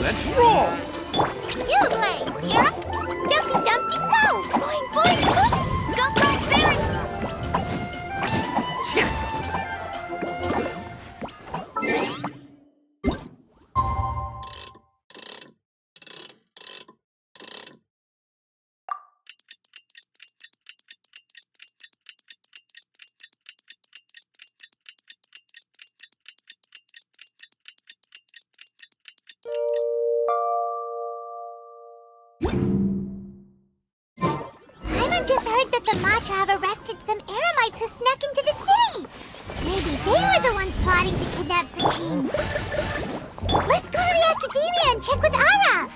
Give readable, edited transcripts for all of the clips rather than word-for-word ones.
Let's roll! You play, Zero. Jumpy Dumpty Go! Boing, boing, boing! Go, go, Fairy! Paimon just heard that the Matra have arrested some Eremites who snuck into the city. Maybe they were the ones plotting to kidnap Sachin. Let's go to the Academia and check with Arav.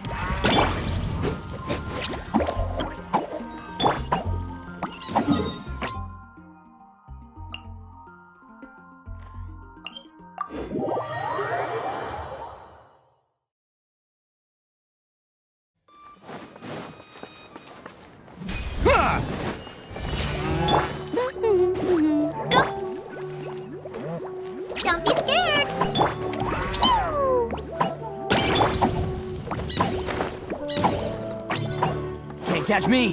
Ha! Go! Don't be scared! Pew! Can't catch me!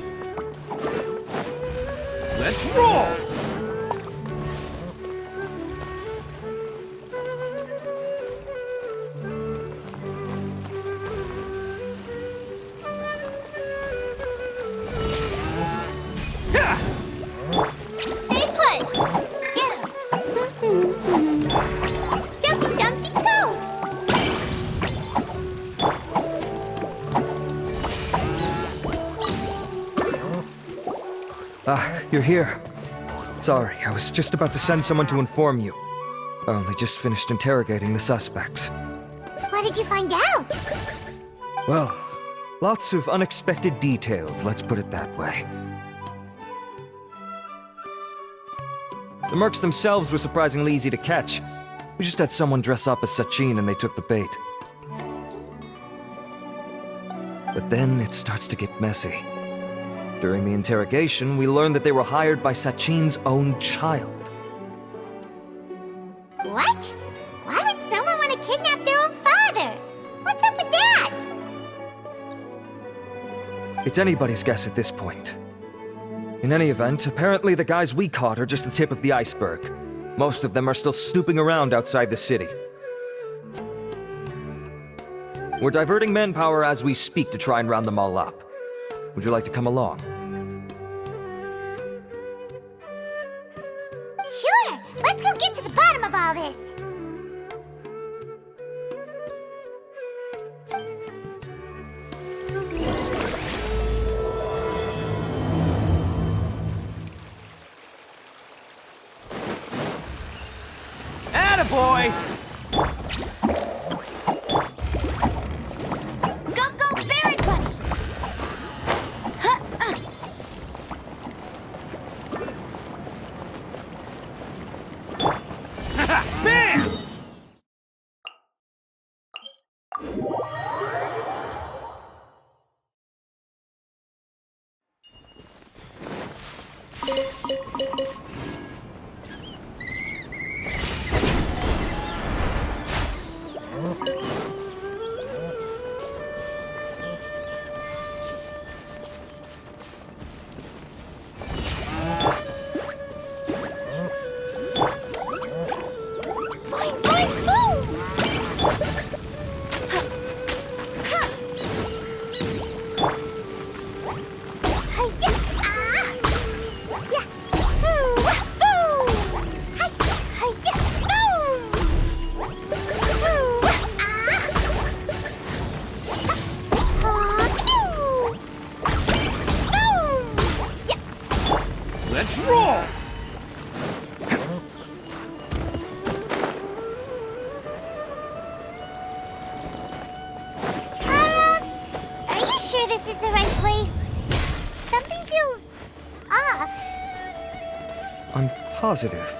Let's roll! Ha! Stay put! Get him! Jumpy Dumpty Go! Ah, you're here. Sorry, I was just about to send someone to inform you. I only just finished interrogating the suspects. What did you find out? Well, lots of unexpected details, let's put it that way. The mercs themselves were surprisingly easy to catch. We just had someone dress up as Sachin and they took the bait. But then it starts to get messy. During the interrogation, we learned that they were hired by Sachin's own child. What? Why would someone want to kidnap their own father? What's up with that? It's anybody's guess at this point. In any event, apparently the guys we caught are just the tip of the iceberg. Most of them are still snooping around outside the city. We're diverting manpower as we speak to try and round them all up. Would you like to come along? Sure! Let's go get to the bottom of all this! Attaboy! Go, go, Fairy Bunny! Bam! Boing, boing, boom! Hi-ya! Ah! Yeah! Boo! Boo! Hi-ya! Boom! Boo! Ah! Pew! Boom! Yeah! Let's roll! Are you sure this is the right place? Something feels off. I'm positive.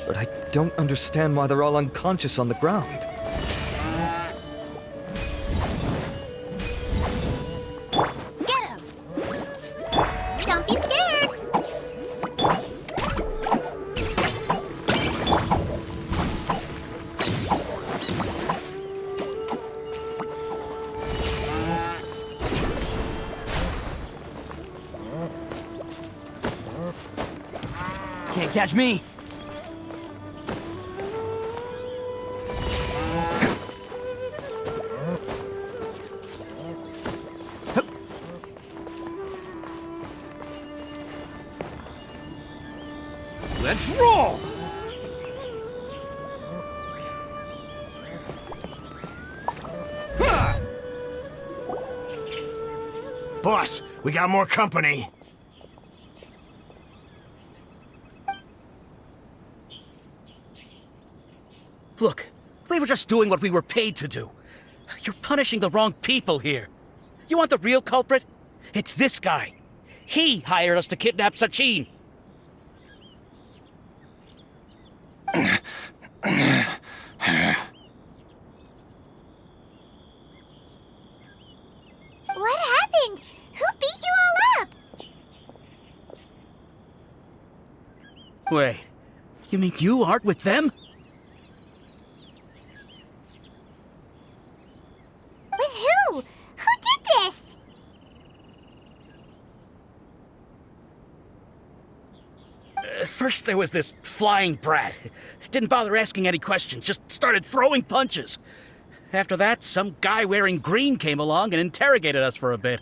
But I don't understand why they're all unconscious on the ground. Get him! Don't be scared! Can't catch me. Let's roll! Boss, we got more company. Look, we were just doing what we were paid to do. You're punishing the wrong people here. You want the real culprit? It's this guy. He hired us to kidnap Sachin. What happened? Who beat you all up? Wait, you mean you aren't with them? With who? Who did this? First there was this flying brat. Didn't bother asking any questions, just started throwing punches. After that, some guy wearing green came along and interrogated us for a bit.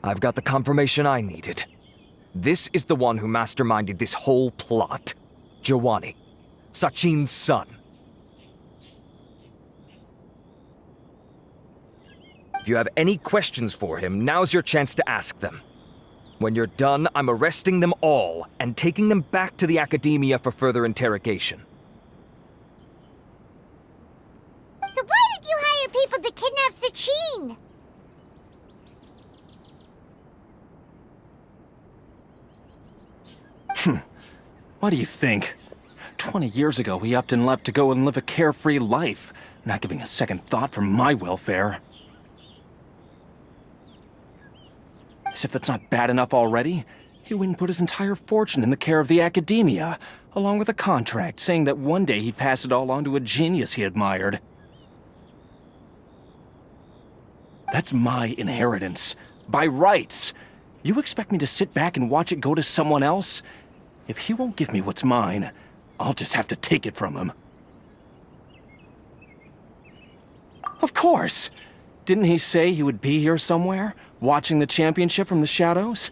I've got the confirmation I needed. This is the one who masterminded this whole plot. Giovanni, Sachin's son. If you have any questions for him, now's your chance to ask them. When you're done, I'm arresting them all and taking them back to the Academia for further interrogation. So why did you hire people to kidnap Sachin? What do you think? 20 years ago, he upped and left to go and live a carefree life, not giving a second thought for my welfare. As if that's not bad enough already, he went and put his entire fortune in the care of the Academia, along with a contract saying that one day he'd pass it all on to a genius he admired. That's my inheritance, by rights. You expect me to sit back and watch it go to someone else? If he won't give me what's mine, I'll just have to take it from him. Of course! Didn't he say he would be here somewhere, watching the championship from the shadows?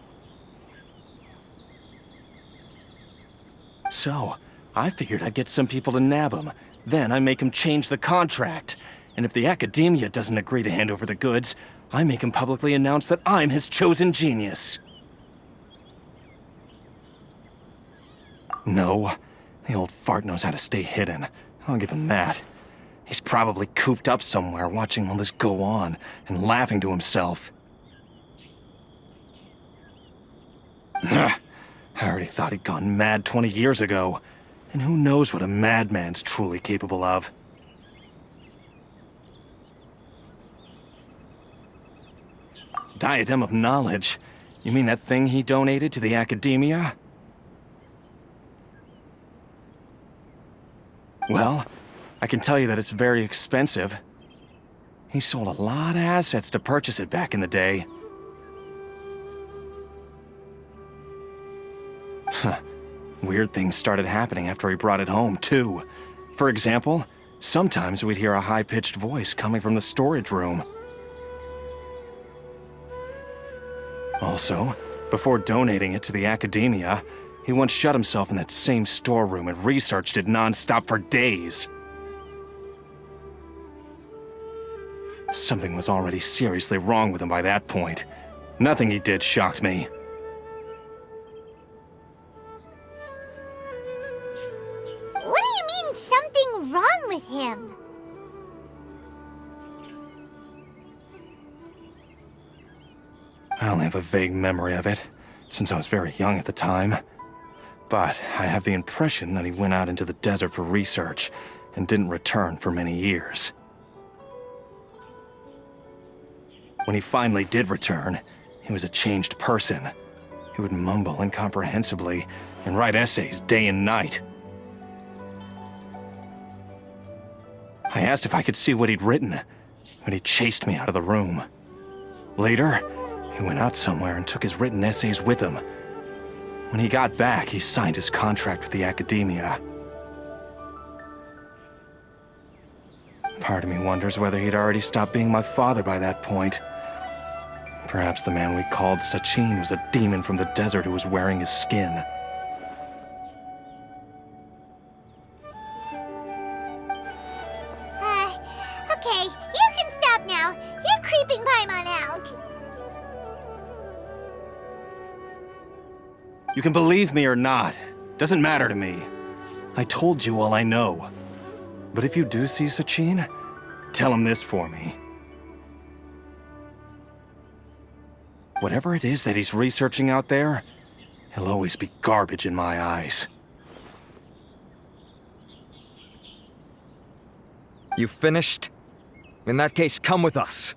So, I figured I'd get some people to nab him. Then I make him change the contract. And if the Academia doesn't agree to hand over the goods, I make him publicly announce that I'm his chosen genius. No, the old fart knows how to stay hidden. I'll give him that. He's probably cooped up somewhere watching all this go on and laughing to himself. I already thought he'd gone mad 20 years ago. And who knows what a madman's truly capable of. Diadem of Knowledge? You mean that thing he donated to the Academia? Well, I can tell you that it's very expensive. He sold a lot of assets to purchase it back in the day. Weird things started happening after he brought it home, too. For example, sometimes we'd hear a high-pitched voice coming from the storage room. Also, before donating it to the Academia, he once shut himself in that same storeroom and researched it non-stop for days. Something was already seriously wrong with him by that point. Nothing he did shocked me. What do you mean, something wrong with him? I only have a vague memory of it, since I was very young at the time. But I have the impression that he went out into the desert for research and didn't return for many years. When he finally did return, he was a changed person. He would mumble incomprehensibly and write essays day and night. I asked if I could see what he'd written, but he chased me out of the room. Later, he went out somewhere and took his written essays with him. When he got back, he signed his contract with the Academia. Part of me wonders whether he'd already stopped being my father by that point. Perhaps the man we called Sachin was a demon from the desert who was wearing his skin. Okay, you can stop now. You're creeping Paimon on out. You can believe me or not. Doesn't matter to me. I told you all I know. But if you do see Sachin, tell him this for me. Whatever it is that he's researching out there, he'll always be garbage in my eyes. You finished? In that case, come with us.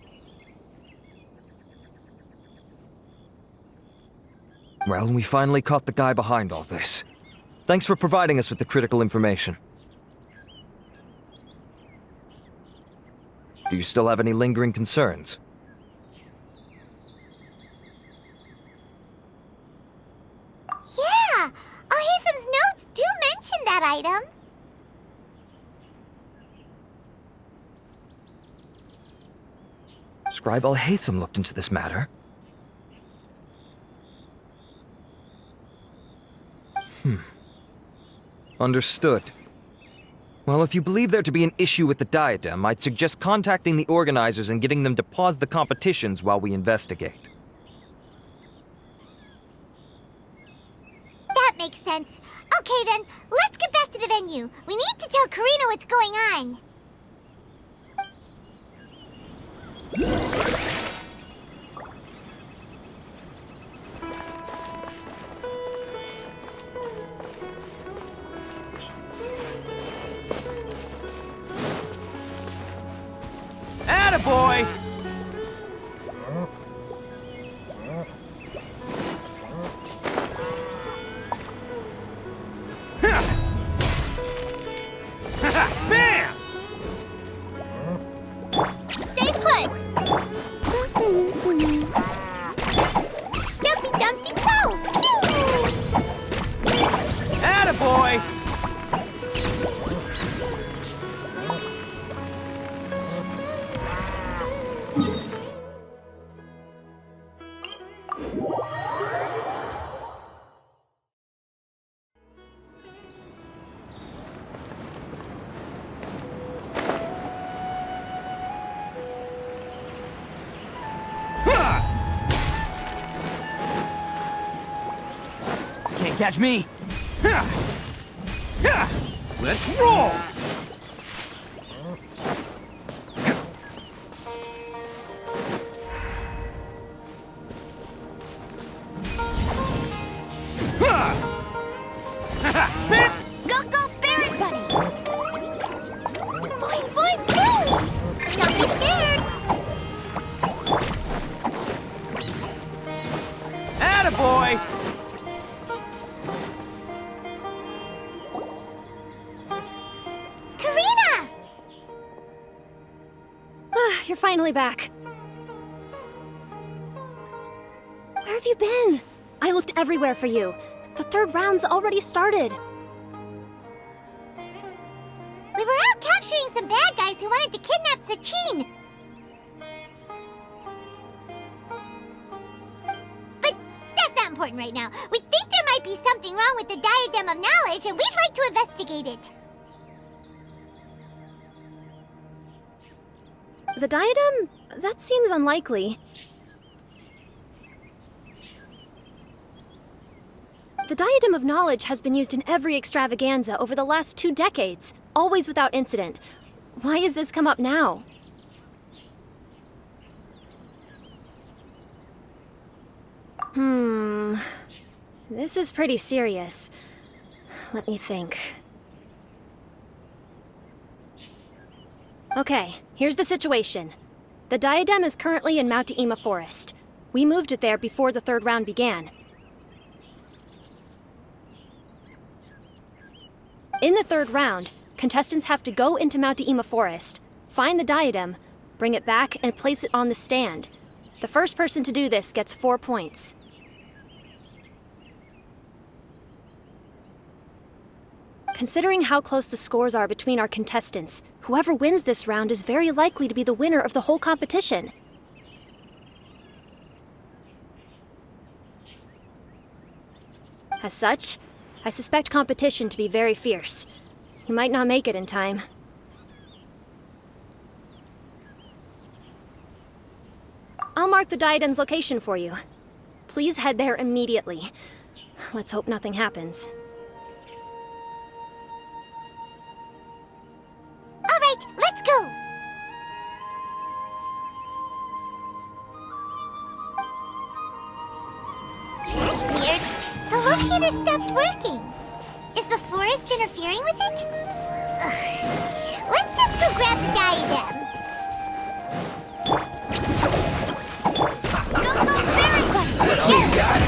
Well, we finally caught the guy behind all this. Thanks for providing us with the critical information. Do you still have any lingering concerns? Yeah! Alhaitham's notes do mention that item. Scribe Alhaitham looked into this matter. Understood. Well, if you believe there to be an issue with the diadem, I'd suggest contacting the organizers and getting them to pause the competitions while we investigate. That makes sense. Okay then, let's get back to the venue. We need to tell Karina what's going on. Attaboy! Bam! Stay put! Dumpty Dumpty Toe! Attaboy! Can't catch me. Let's roll! Go, go, Barret Bunny! Boing, boing, boing! Don't be scared! Attaboy! Karina! You're finally back. Where have you been? I looked everywhere for you. The third round's already started. We were out capturing some bad guys who wanted to kidnap Sachin. But that's not important right now. We think there might be something wrong with the Diadem of Knowledge, and we'd like to investigate it. The diadem? That seems unlikely. The Diadem of Knowledge has been used in every extravaganza over the last 2 decades, always without incident. Why has this come up now? This is pretty serious. Let me think. Okay, here's the situation. The diadem is currently in Mount Ima Forest. We moved it there before the third round began. In the third round, contestants have to go into Mount Ima Forest, find the diadem, bring it back, and place it on the stand. The first person to do this gets 4 points. Considering how close the scores are between our contestants, whoever wins this round is very likely to be the winner of the whole competition. As such, I suspect competition to be very fierce. You might not make it in time. I'll mark the diadem's location for you. Please head there immediately. Let's hope nothing happens. All right, let's go. That's weird. The locator stopped working. Is the forest interfering with it? Ugh. Let's just go grab the diadem. Go, fairy buddy! Yes!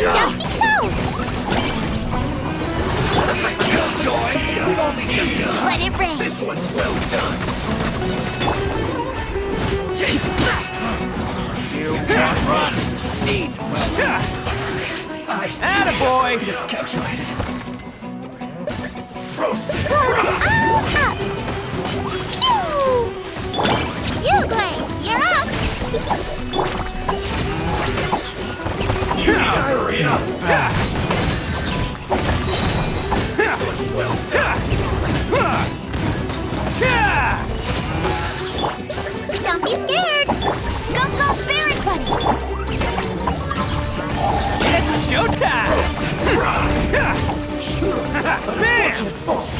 Dumpty go! No joy! We've only just begun. Let it rain. This one's well done. You can't run! Need. I Attaboy! miscalculated. Roasted. Up! Pew! You, Glenn, you're up! Hurry up! This one's well done. Don't be scared! Go, fairy buddy! It's showtime! Bam! Fault.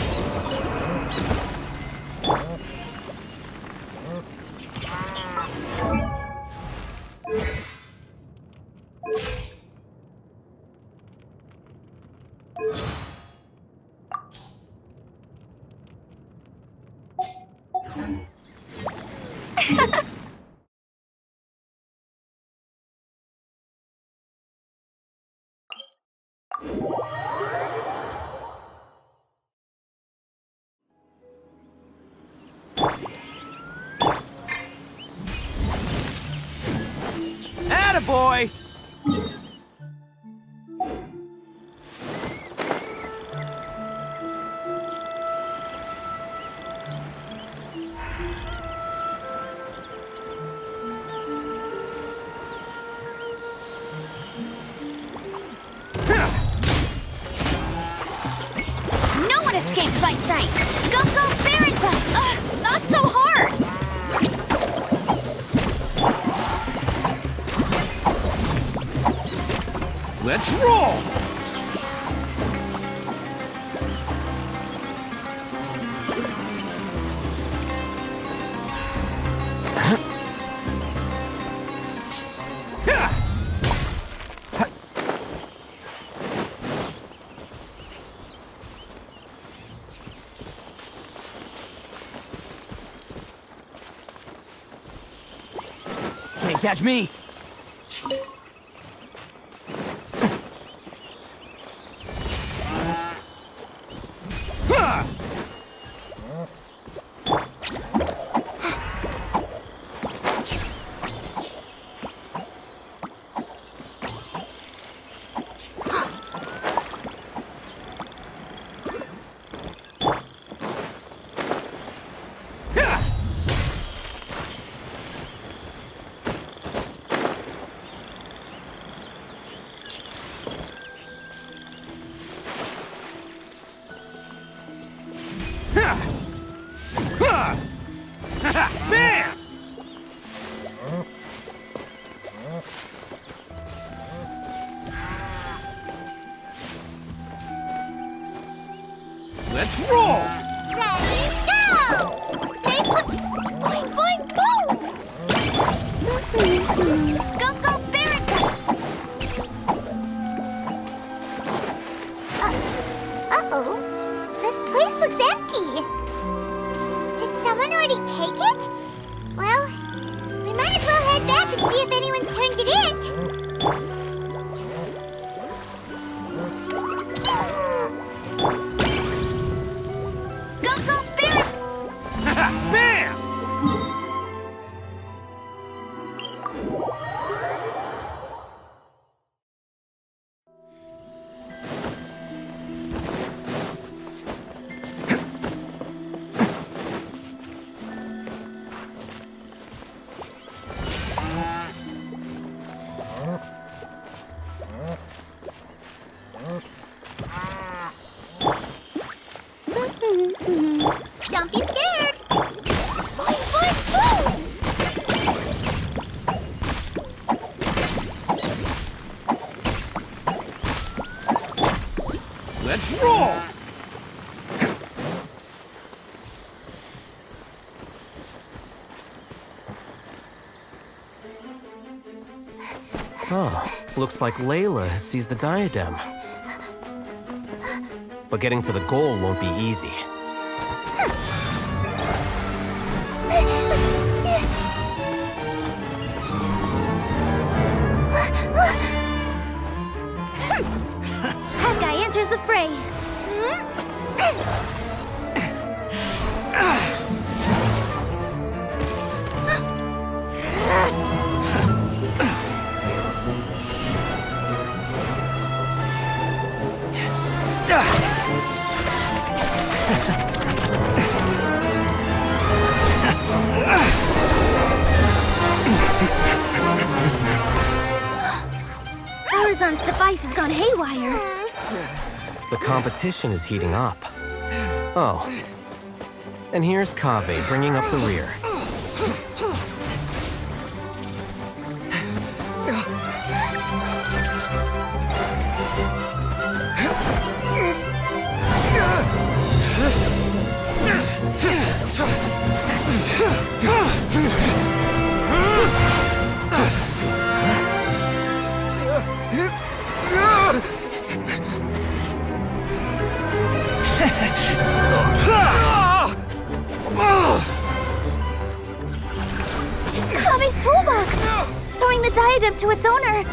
Attaboy! No one escapes my sight! Go, fairy buddy! Ugh, not so hard! Let's roll! Can't catch me! Bam! Let's roll! Ready, go! Stay put! Boing, boing, boom! Go, fairy buddy! Uh-oh. This place looks empty. Did someone already take it? Well, we might as well head back and see if anyone's turned it in. Go, fairy! Bam! Let's roll! Oh, looks like Layla has seized the diadem. But getting to the goal won't be easy. That guy enters the fray. Arizon's device has gone haywire. The competition is heating up. Oh. And here's Kaveh bringing up the rear. It's Kaveh's toolbox! Throwing the diadem to its owner!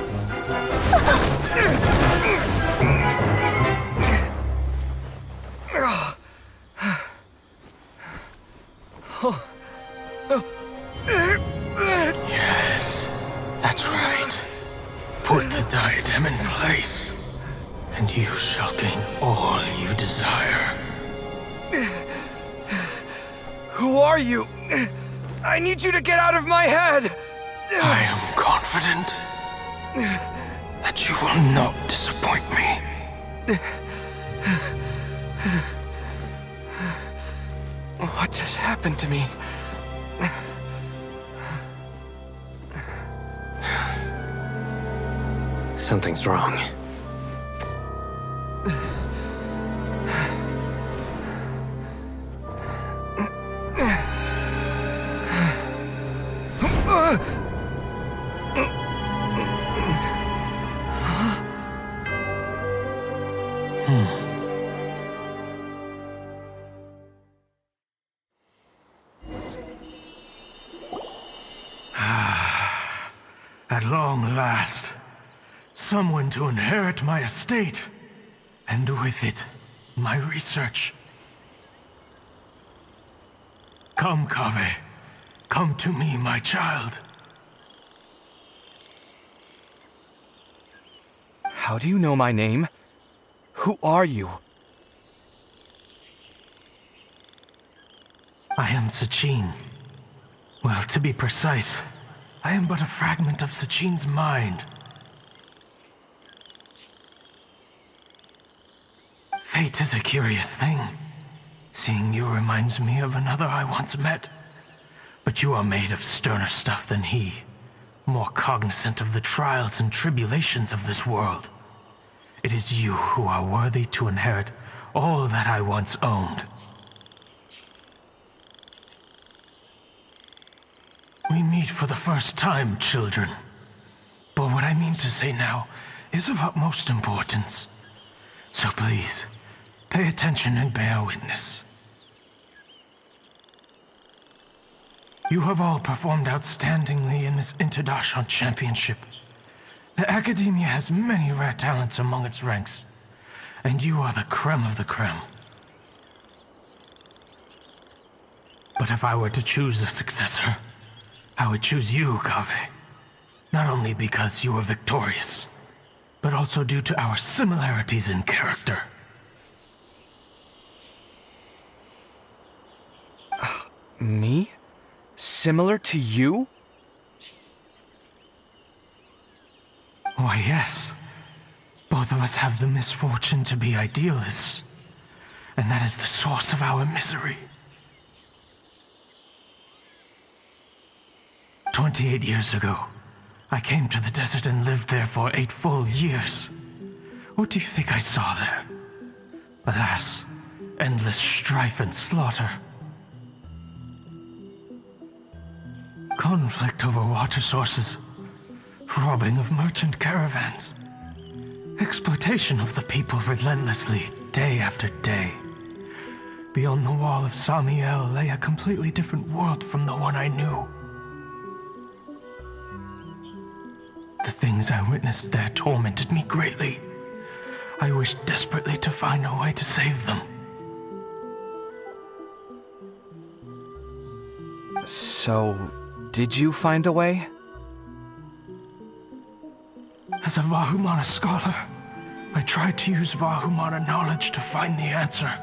Yes, that's right. Put the diadem in place, and you shall gain all you desire. Who are you? I need you to get out of my head! I am confident that you will not disappoint me. What just happened to me? Something's wrong. At long last, someone to inherit my estate, and with it, my research. Come, Kaveh. Come to me, my child. How do you know my name? Who are you? I am Sachin. Well, to be precise, I am but a fragment of Sachin's mind. Fate is a curious thing. Seeing you reminds me of another I once met. But you are made of sterner stuff than he, more cognizant of the trials and tribulations of this world. It is you who are worthy to inherit all that I once owned. We meet for the first time, children. But what I mean to say now is of utmost importance. So please, pay attention and bear witness. You have all performed outstandingly in this Interdashon Championship. The Academia has many rare talents among its ranks, and you are the creme of the creme. But if I were to choose a successor, I would choose you, Kaveh. Not only because you were victorious, but also due to our similarities in character. Me? Similar to you? Why, yes. Both of us have the misfortune to be idealists, and that is the source of our misery. 28 years ago, I came to the desert and lived there for 8 full years. What do you think I saw there? Alas, endless strife and slaughter. Conflict over water sources, robbing of merchant caravans, exploitation of the people relentlessly, day after day. Beyond the wall of Samiel lay a completely different world from the one I knew. The things I witnessed there tormented me greatly. I wished desperately to find a way to save them. So, did you find a way? As a Vahumana scholar, I tried to use Vahumana knowledge to find the answer.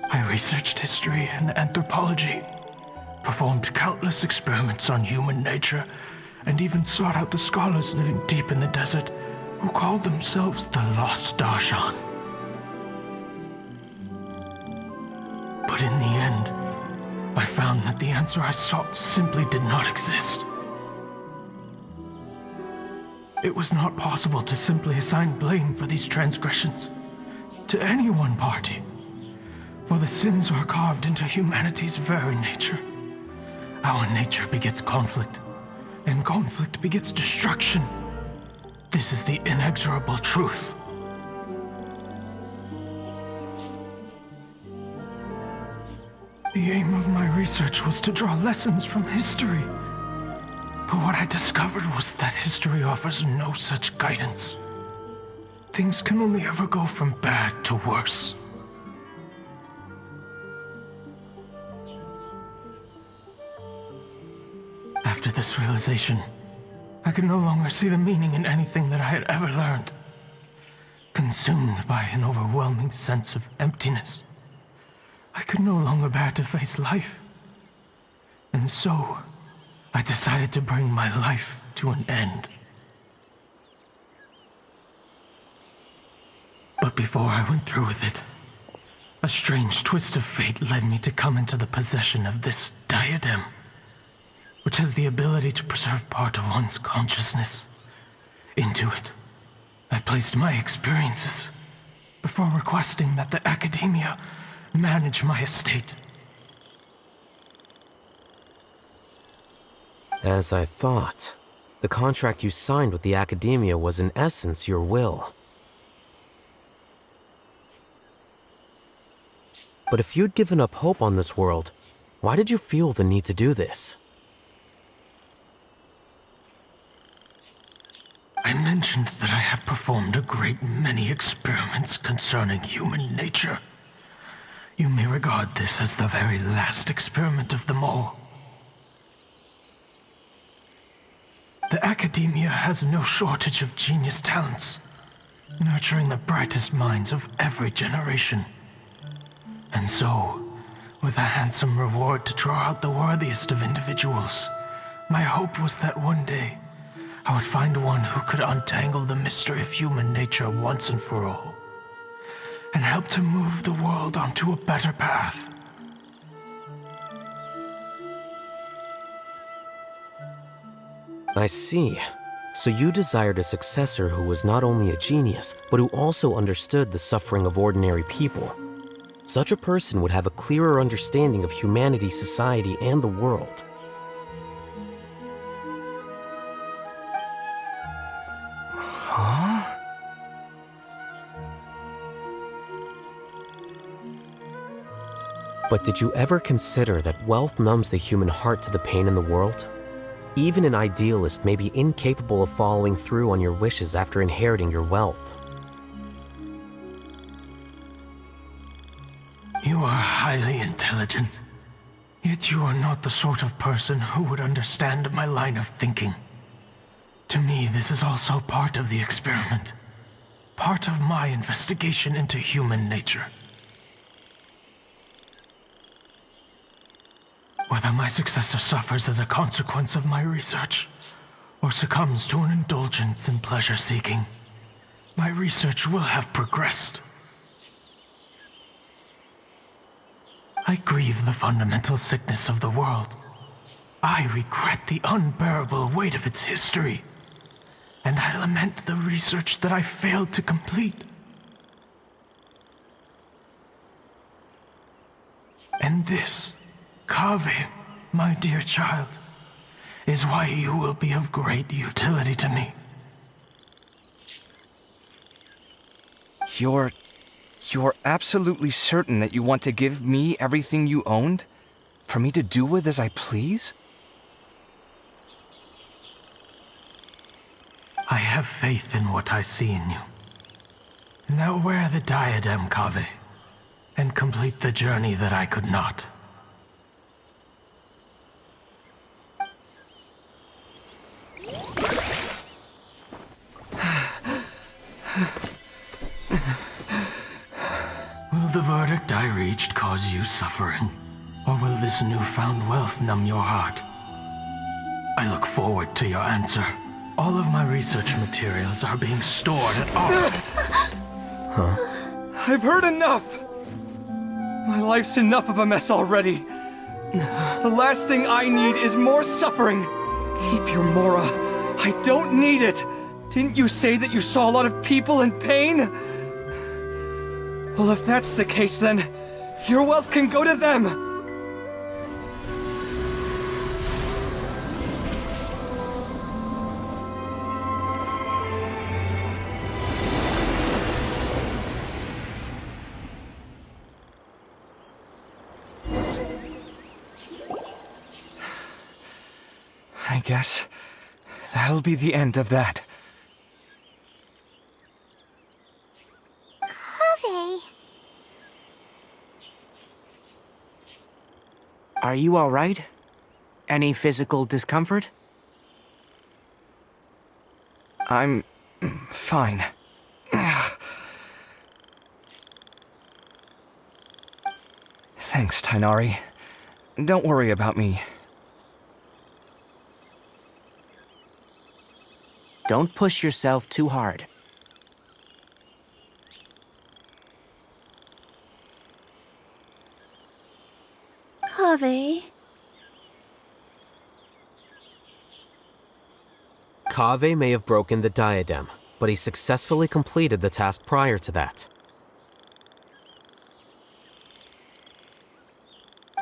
I researched history and anthropology, performed countless experiments on human nature, and even sought out the scholars living deep in the desert who called themselves the Lost Darshan. But in the end, I found that the answer I sought simply did not exist. It was not possible to simply assign blame for these transgressions to any one party, for the sins are carved into humanity's very nature. Our nature begets conflict, and conflict begets destruction. This is the inexorable truth. The aim of my research was to draw lessons from history. But what I discovered was that history offers no such guidance. Things can only ever go from bad to worse. After this realization, I could no longer see the meaning in anything that I had ever learned. Consumed by an overwhelming sense of emptiness, I could no longer bear to face life. And so, I decided to bring my life to an end. But before I went through with it, a strange twist of fate led me to come into the possession of this diadem, which has the ability to preserve part of one's consciousness. Into it, I placed my experiences before requesting that the academia manage my estate. As I thought, the contract you signed with the academia was in essence your will. But if you'd given up hope on this world, why did you feel the need to do this? I mentioned that I had performed a great many experiments concerning human nature. You may regard this as the very last experiment of them all. The academia has no shortage of genius talents, nurturing the brightest minds of every generation. And so, with a handsome reward to draw out the worthiest of individuals, my hope was that one day, I would find one who could untangle the mystery of human nature once and for all, and help to move the world onto a better path. I see. So you desired a successor who was not only a genius, but who also understood the suffering of ordinary people. Such a person would have a clearer understanding of humanity, society, and the world. Huh? But did you ever consider that wealth numbs the human heart to the pain in the world? Even an idealist may be incapable of following through on your wishes after inheriting your wealth. You are highly intelligent, yet you are not the sort of person who would understand my line of thinking. To me, this is also part of the experiment, part of my investigation into human nature. Whether my successor suffers as a consequence of my research, or succumbs to an indulgence in pleasure-seeking, my research will have progressed. I grieve the fundamental sickness of the world. I regret the unbearable weight of its history. and I lament the research that I failed to complete. And this, Kaveh, my dear child, is why you will be of great utility to me. You're absolutely certain that you want to give me everything you owned? For me to do with as I please? I have faith in what I see in you. Now wear the diadem, Kaveh, and complete the journey that I could not. Will the verdict I reached cause you suffering? Or will this newfound wealth numb your heart? I look forward to your answer. All of my research materials are being stored at our... I've heard enough! My life's enough of a mess already. The last thing I need is more suffering. Keep your Mora. I don't need it. Didn't you say that you saw a lot of people in pain? Well, if that's the case, then your wealth can go to them. I guess that'll be the end of that. Kaveh. Are you all right? Any physical discomfort? I'm fine. Thanks, Tainari. Don't worry about me. Don't push yourself too hard. Kaveh. Kaveh may have broken the diadem, but he successfully completed the task prior to that.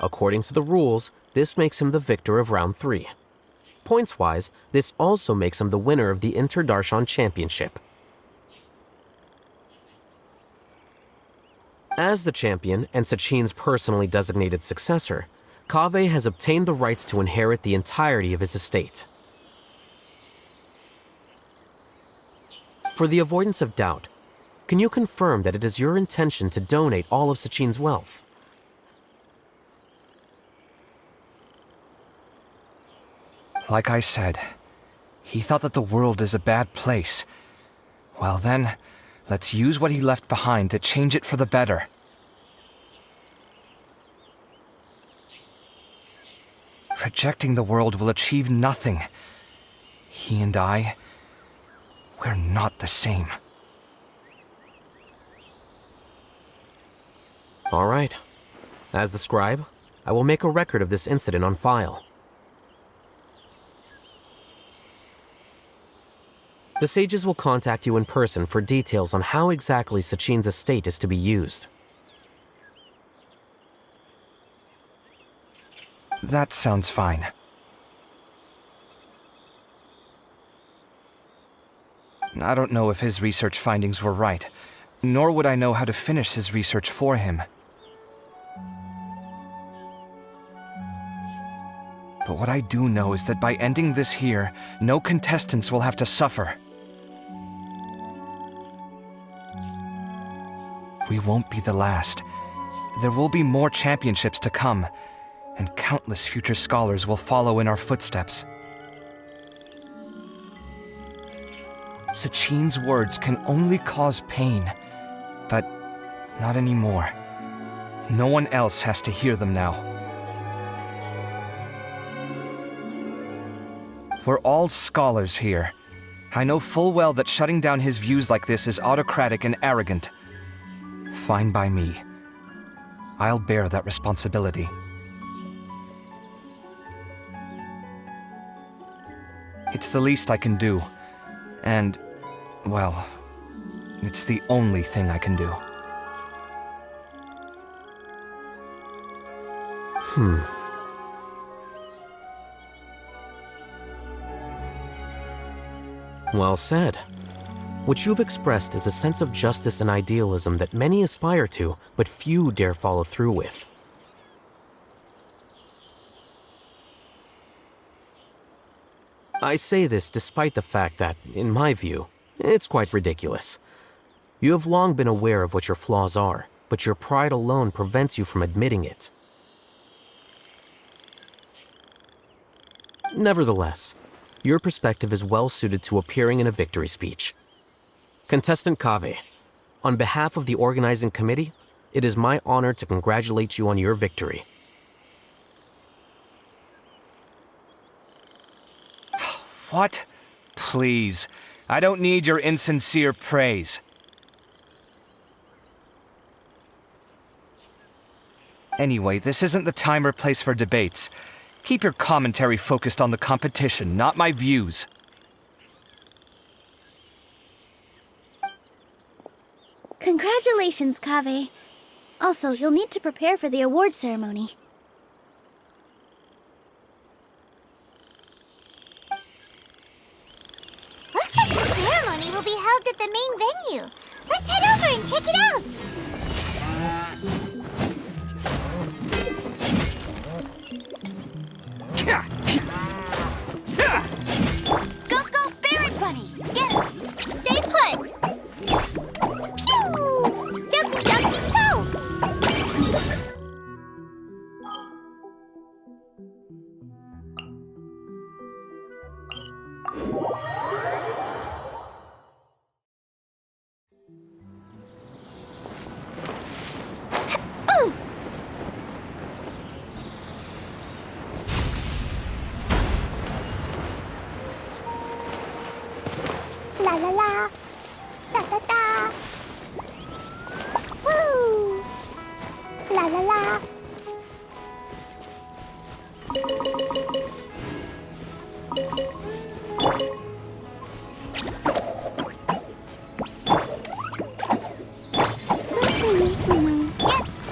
According to the rules, this makes him the victor of round 3. Points-wise, this also makes him the winner of the Inter-Darshan Championship. As the champion and Sachin's personally designated successor, Kaveh has obtained the rights to inherit the entirety of his estate. For the avoidance of doubt, can you confirm that it is your intention to donate all of Sachin's wealth? Like I said, he thought that the world is a bad place. Well then, let's use what he left behind to change it for the better. Rejecting the world will achieve nothing. He and I, we're not the same. All right. As the scribe, I will make a record of this incident on file. The sages will contact you in person for details on how exactly Sachin's estate is to be used. That sounds fine. I don't know if his research findings were right, nor would I know how to finish his research for him. But what I do know is that by ending this here, no contestants will have to suffer. We won't be the last. There will be more championships to come, and countless future scholars will follow in our footsteps. Sachin's words can only cause pain, but not anymore. No one else has to hear them now. We're all scholars here. I know full well that shutting down his views like this is autocratic and arrogant. Fine by me. I'll bear that responsibility. It's the least I can do. And, well, it's the only thing I can do. Well said. What you've expressed is a sense of justice and idealism that many aspire to, but few dare follow through with. I say this despite the fact that, in my view, it's quite ridiculous. You have long been aware of what your flaws are, but your pride alone prevents you from admitting it. Nevertheless, your perspective is well suited to appearing in a victory speech. Contestant Kaveh, on behalf of the organizing committee, it is my honor to congratulate you on your victory. What? Please. I don't need your insincere praise. Anyway, this isn't the time or place for debates. Keep your commentary focused on the competition, not my views. Congratulations, Kaveh. Also, you'll need to prepare for the award ceremony. Looks like the ceremony will be held at the main venue. Let's head over and check it out. Go, Barrett Bunny! Get him! Stay put! Pew! Jumpy, go! La la la, da da da. Woo! La la la.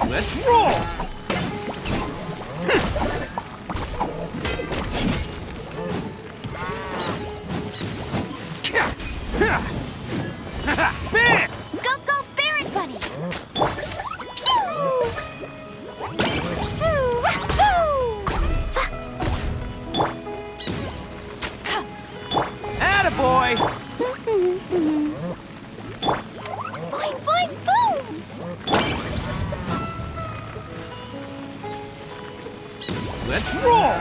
Let's roll! Go, Barrett Bunny! Attaboy! Boing, boing, boom! Let's roll!